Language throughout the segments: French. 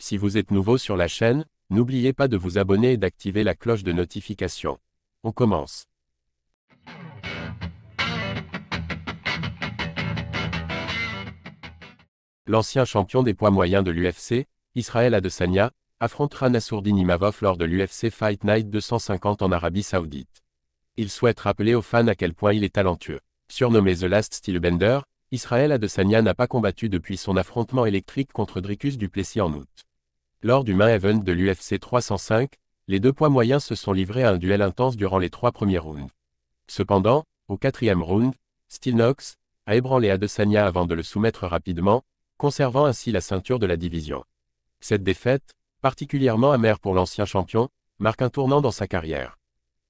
Si vous êtes nouveau sur la chaîne, n'oubliez pas de vous abonner et d'activer la cloche de notification. On commence. L'ancien champion des poids moyens de l'UFC, Israel Adesanya, affrontera Nassourdine Imavov lors de l'UFC Fight Night 250 en Arabie Saoudite. Il souhaite rappeler aux fans à quel point il est talentueux. Surnommé The Last Stylebender, Israel Adesanya n'a pas combattu depuis son affrontement électrique contre Dricus du Plessis en août. Lors du main event de l'UFC 305, les deux poids moyens se sont livrés à un duel intense durant les 3 premiers rounds. Cependant, au 4e round, Still Knox a ébranlé Adesanya avant de le soumettre rapidement, conservant ainsi la ceinture de la division. Cette défaite, particulièrement amère pour l'ancien champion, marque un tournant dans sa carrière.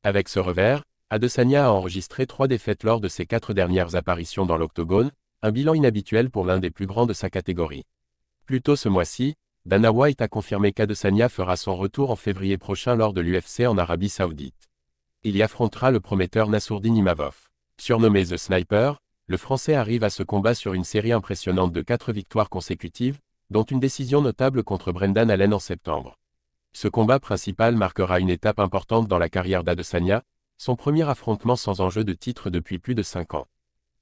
Avec ce revers, Adesanya a enregistré 3 défaites lors de ses 4 dernières apparitions dans l'octogone, un bilan inhabituel pour l'un des plus grands de sa catégorie. Plus tôt ce mois-ci, Dana White a confirmé qu'Adesanya fera son retour en février prochain lors de l'UFC en Arabie Saoudite. Il y affrontera le prometteur Nassourdine Imavov. Surnommé The Sniper, le Français arrive à ce combat sur une série impressionnante de 4 victoires consécutives, dont une décision notable contre Brendan Allen en septembre. Ce combat principal marquera une étape importante dans la carrière d'Adesanya, son premier affrontement sans enjeu de titre depuis plus de 5 ans.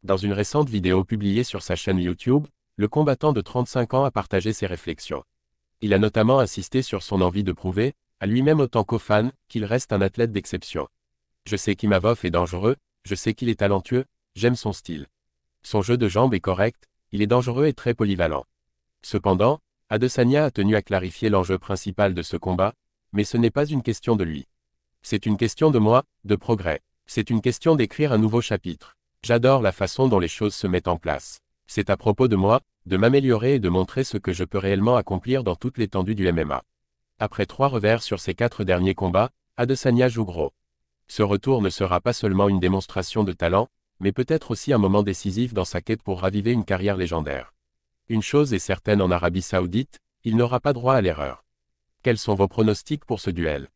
Dans une récente vidéo publiée sur sa chaîne YouTube, le combattant de 35 ans a partagé ses réflexions. Il a notamment insisté sur son envie de prouver, à lui-même autant qu'aux fans, qu'il reste un athlète d'exception. Je sais qu'Imavov est dangereux, je sais qu'il est talentueux, j'aime son style. Son jeu de jambes est correct, il est dangereux et très polyvalent. Cependant, Adesanya a tenu à clarifier l'enjeu principal de ce combat, mais ce n'est pas une question de lui. C'est une question de moi, de progrès. C'est une question d'écrire un nouveau chapitre. J'adore la façon dont les choses se mettent en place. C'est à propos de moi, de m'améliorer et de montrer ce que je peux réellement accomplir dans toute l'étendue du MMA. Après 3 revers sur ses 4 derniers combats, Adesanya joue gros. Ce retour ne sera pas seulement une démonstration de talent, mais peut-être aussi un moment décisif dans sa quête pour raviver une carrière légendaire. Une chose est certaine en Arabie Saoudite, il n'aura pas droit à l'erreur. Quels sont vos pronostics pour ce duel ?